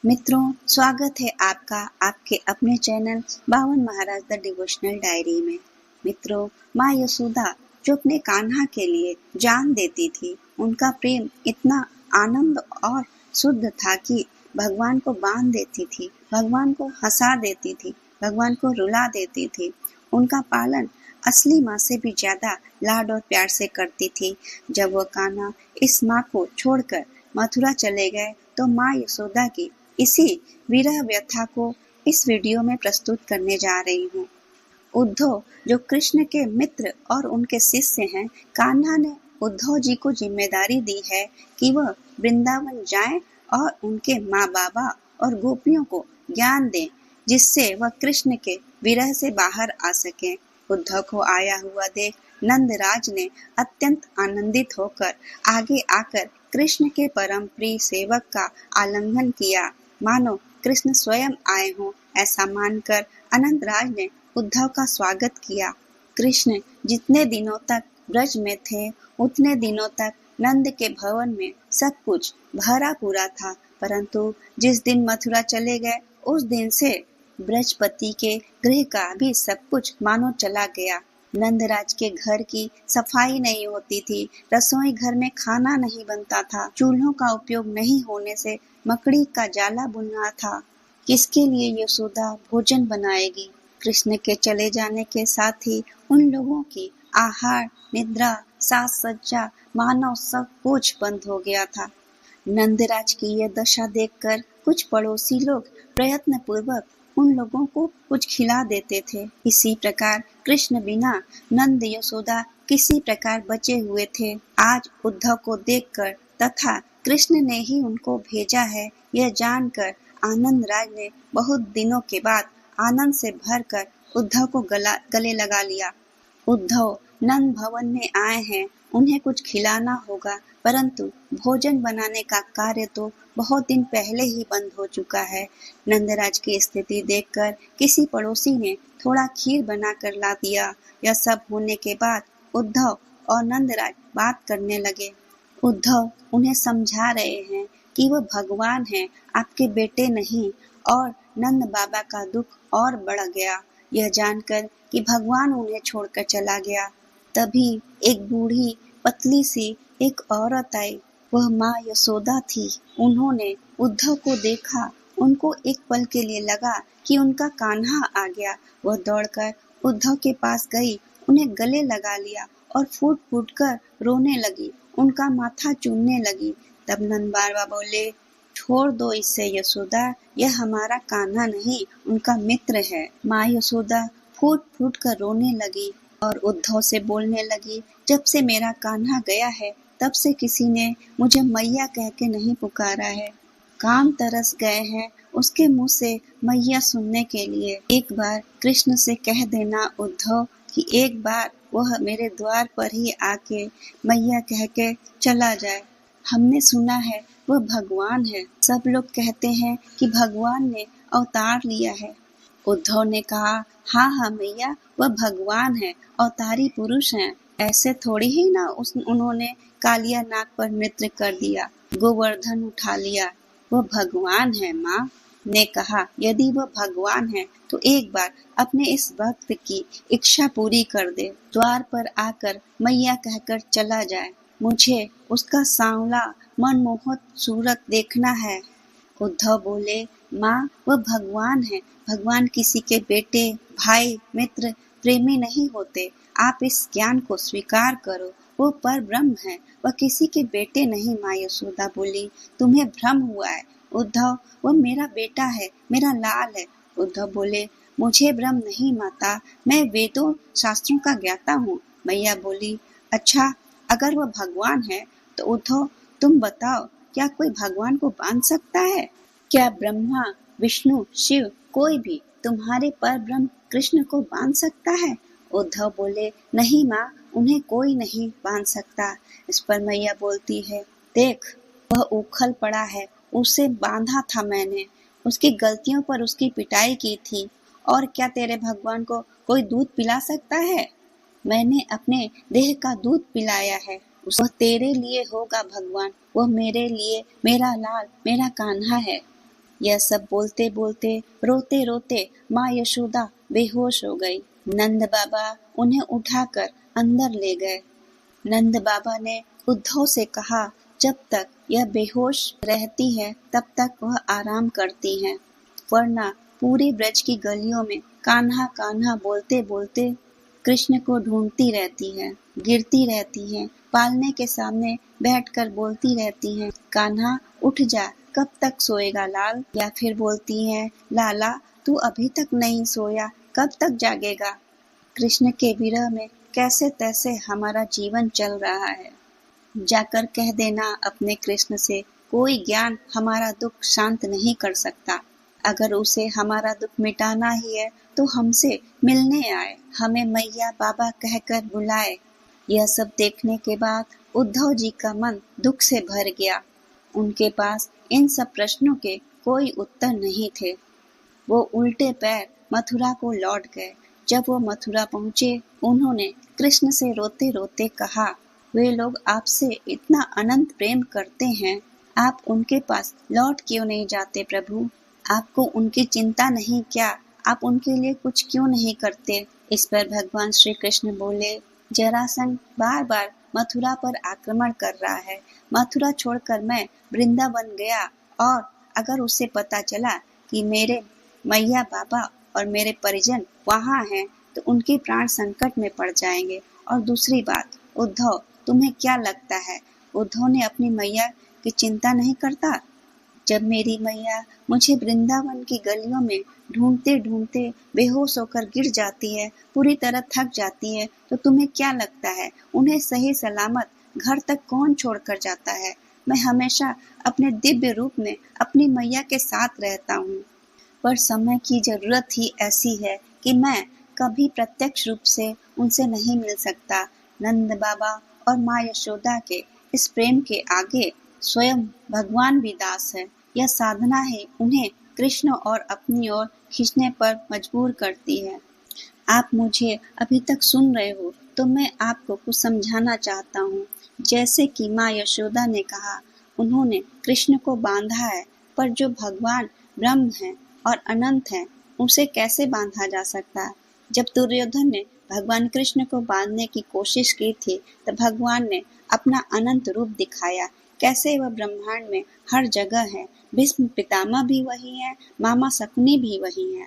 मित्रों, स्वागत है आपका आपके अपने चैनल बावन महाराज द डिवोशनल डायरी में। मित्रों, माँ यशोदा जो अपने कान्हा के लिए जान देती थी, उनका प्रेम इतना आनंद और शुद्ध था कि भगवान को बांध देती थी, भगवान को हंसा देती थी, भगवान को रुला देती थी। उनका पालन असली माँ से भी ज्यादा लाड और प्यार से करती थी। जब वह कान्हा इस माँ को छोड़कर मथुरा चले गए तो माँ यशोदा की इसी विरह व्यथा को इस वीडियो में प्रस्तुत करने जा रही हूँ। उद्धव जो कृष्ण के मित्र और उनके शिष्य हैं, कान्हा ने उद्धव जी को जिम्मेदारी दी है कि वह वृंदावन जाएं और उनके माँ बाबा और गोपियों को ज्ञान दें, जिससे वह कृष्ण के विरह से बाहर आ सकें। उद्धव को आया हुआ देख नंदराज ने अत्यंत आनंदित होकर आगे आकर कृष्ण के परम प्रिय सेवक का आलिंगन किया, मानो कृष्ण स्वयं आए हों। ऐसा मानकर अनंतराज ने उद्धव का स्वागत किया। कृष्ण जितने दिनों तक ब्रज में थे, उतने दिनों तक नंद के भवन में सब कुछ भरा पूरा था, परंतु जिस दिन मथुरा चले गए उस दिन से ब्रजपति के गृह का भी सब कुछ मानो चला गया। नंदराज के घर की सफाई नहीं होती थी, रसोई घर में खाना नहीं बनता था, चूल्हों का उपयोग नहीं होने से मकड़ी का जाला बुनना था। किसके लिए यशोदा भोजन बनाएगी? कृष्ण के चले जाने के साथ ही उन लोगों की आहार, निद्रा, साज सज्जा, मानव सब कुछ बंद हो गया था। नंदराज की यह दशा देखकर कुछ पड़ोसी लोग प्रयत्न पूर्वक उन लोगों को कुछ खिला देते थे। इसी प्रकार कृष्ण बिना नंद यशोदा किसी प्रकार बचे हुए थे। आज उद्धव को देखकर तथा कृष्ण ने ही उनको भेजा है, यह जानकर आनंद राज ने बहुत दिनों के बाद आनंद से भरकर उद्धव को गले लगा लिया। उद्धव नंद भवन में आए हैं, उन्हें कुछ खिलाना होगा, परंतु भोजन बनाने का कार्य तो बहुत दिन पहले ही बंद हो चुका है। नंदराज की स्थिति देखकर किसी पड़ोसी ने थोड़ा खीर बनाकर ला दिया। यह सब होने के बाद उद्धव और नंदराज बात करने लगे। उद्धव उन्हें समझा रहे हैं कि वह भगवान हैं, आपके बेटे नहीं, और नंद बाबा का दुख और बढ़ गया यह जानकर कि भगवान उन्हें छोड़कर चला गया। तभी एक बूढ़ी पतली सी एक औरत आई, वह माँ यशोदा थी। उन्होंने उद्धव को देखा, उनको एक पल के लिए लगा कि उनका कान्हा आ गया। वह दौड़कर उद्धव के पास गई, उन्हें गले लगा लिया और फूट फूट कर रोने लगी, उनका माथा चूमने लगी। तब नंद बाबा बोले, छोड़ दो इसे यशोदा, यह हमारा कान्हा नहीं, उनका मित्र है। माँ यशोदा फूट फूट कर रोने लगी और उद्धव से बोलने लगी, जब से मेरा कान्हा गया है तब से किसी ने मुझे मैया कह के नहीं पुकारा है। कान तरस गए हैं उसके मुंह से मैया सुनने के लिए। एक बार कृष्ण से कह देना उद्धव कि एक बार वह मेरे द्वार पर ही आके मैया कह के चला जाए। हमने सुना है वह भगवान है, सब लोग कहते हैं कि भगवान ने अवतार लिया है। उद्धव ने कहा, हाँ हाँ मैया, वह भगवान है, अवतारी पुरुष हैं। ऐसे थोड़ी ही ना उन्होंने कालिया नाग पर नृत्य कर दिया, गोवर्धन उठा लिया। वह भगवान है। माँ ने कहा, यदि वह भगवान है तो एक बार अपने इस भक्त की इच्छा पूरी कर दे, द्वार पर आकर मैया कहकर चला जाए। मुझे उसका सांवला मनमोहक सूरत देखना है। उद्धव बोले, माँ वह भगवान है, भगवान किसी के बेटे, भाई, मित्र, प्रेमी नहीं होते। आप इस ज्ञान को स्वीकार करो, वो पर ब्रह्म है, वह किसी के बेटे नहीं। माँ यशोदा बोली, तुम्हें भ्रम हुआ है उद्धव, वह मेरा बेटा है, मेरा लाल है। उद्धव बोले, मुझे भ्रम नहीं माता, मैं वेदों शास्त्रों का ज्ञाता हूँ। मैया बोली, अच्छा अगर वह भगवान है तो उद्धव तुम बताओ, क्या कोई भगवान को बांध सकता है? क्या ब्रह्मा, विष्णु, शिव कोई भी तुम्हारे पर ब्रह्म कृष्ण को बांध सकता है? उद्धव बोले, नहीं माँ, उन्हें कोई नहीं बांध सकता। इस पर मैया बोलती है, देख वह उखल पड़ा है, उसे बांधा था मैंने, उसकी गलतियों पर उसकी पिटाई की थी। और क्या तेरे भगवान को कोई दूध पिला सकता है? मैंने अपने देह का दूध पिलाया है, वह तेरे लिए होगा भगवान, वह मेरे लिए मेरा लाल, मेरा कान्हा है। यह सब बोलते बोलते रोते रोते माँ यशोदा बेहोश हो गई। नंद बाबा उन्हें उठाकर अंदर ले गए। नंद बाबा ने उद्धव से कहा, जब तक यह बेहोश रहती है तब तक वह आराम करती हैं, वरना पूरे ब्रज की गलियों में कान्हा कान्हा बोलते बोलते कृष्ण को ढूंढती रहती है, गिरती रहती है, पालने के सामने बैठकर बोलती रहती हैं, कान्हा उठ जा, कब तक सोएगा लाल। या फिर बोलती हैं, लाला तू अभी तक नहीं सोया, कब तक जागेगा। कृष्ण के विरह में कैसे तैसे हमारा जीवन चल रहा है। जाकर कह देना अपने कृष्ण से, कोई ज्ञान हमारा दुख शांत नहीं कर सकता। अगर उसे हमारा दुख मिटाना ही है तो हमसे मिलने आए, हमें मैया बाबा कहकर बुलाए। यह सब देखने के बाद उद्धव जी का मन दुख से भर गया। उनके पास इन सब प्रश्नों के कोई उत्तर नहीं थे। वो उल्टे पैर मथुरा को लौट गए। जब वो मथुरा पहुंचे, उन्होंने कृष्ण से रोते रोते कहा, वे लोग आपसे इतना अनंत प्रेम करते हैं, आप उनके पास लौट क्यों नहीं जाते प्रभु? आपको उनकी चिंता नहीं क्या? आप उनके लिए कुछ क्यों नहीं करते? इस पर भगवान श्री कृष्ण बोले, जरासंध बार बार मथुरा पर आक्रमण कर रहा है। मथुरा छोड़कर मैं वृंदावन गया और अगर उसे पता चला कि मेरे मैया बाबा और मेरे परिजन वहाँ हैं तो उनके प्राण संकट में पड़ जाएंगे। और दूसरी बात, उद्धव तुम्हें क्या लगता है उद्धव ने अपनी मैया की चिंता नहीं करता? जब मेरी मैया मुझे वृंदावन की गलियों में ढूंढते ढूंढते बेहोश होकर गिर जाती है, पूरी तरह थक जाती है, तो तुम्हें क्या लगता है उन्हें सही सलामत घर तक कौन छोड़कर जाता है? मैं हमेशा अपने दिव्य रूप में अपनी मैया के साथ रहता हूँ, पर समय की जरूरत ही ऐसी है कि मैं कभी प्रत्यक्ष रूप से उनसे नहीं मिल सकता। नंद बाबा और माँ यशोदा के इस प्रेम के आगे स्वयं भगवान भी दास है। यह साधना है उन्हें कृष्ण और अपनी ओर खींचने पर मजबूर करती है। आप मुझे अभी तक सुन रहे हो तो मैं आपको कुछ समझाना चाहता हूँ। जैसे कि माँ यशोदा ने कहा, उन्होंने कृष्ण को बांधा है, पर जो भगवान ब्रह्म है और अनंत है, उसे कैसे बांधा जा सकता है? जब दुर्योधन ने भगवान कृष्ण को बांधने की कोशिश की थी तो भगवान ने अपना अनंत रूप दिखाया। कैसे वह ब्रह्मांड में हर जगह है। भीष्म पितामह भी वही है, मामा शकुनी भी वही है,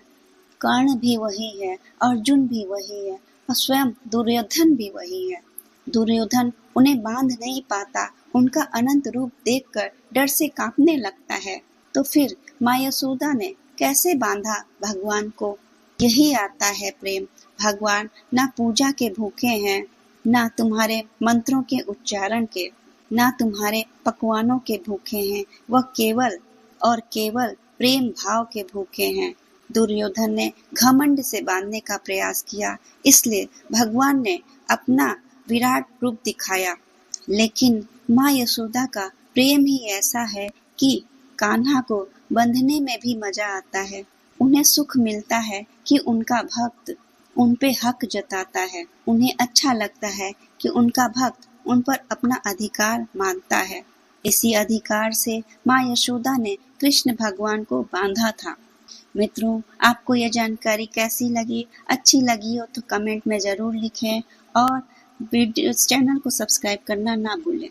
कर्ण भी वही है, अर्जुन भी वही है और स्वयं दुर्योधन भी वही है। दुर्योधन उन्हें बांध नहीं पाता, उनका अनंत रूप देखकर डर से कांपने लगता है। तो फिर माँ यशोदा ने कैसे बांधा भगवान को? यही आता है प्रेम। भगवान ना पूजा के भूखे हैं, ना तुम्हारे मंत्रों के उच्चारण के, ना तुम्हारे पकवानों के भूखे हैं, वह केवल और केवल प्रेम भाव के भूखे हैं। दुर्योधन ने घमंड से बांधने का प्रयास किया, इसलिए भगवान ने अपना विराट रूप दिखाया। लेकिन माँ यशोदा का प्रेम ही ऐसा है कि कान्हा को बंधने में भी मजा आता है। उन्हें सुख मिलता है कि उनका भक्त उन पे हक जताता है। उन्हें अच्छा लगता है कि उनका भक्त उन पर अपना अधिकार मानता है। इसी अधिकार से माँ यशोदा ने कृष्ण भगवान को बांधा था। मित्रों, आपको यह जानकारी कैसी लगी? अच्छी लगी हो तो कमेंट में जरूर लिखें और वीडियो चैनल को सब्सक्राइब करना ना भूलें।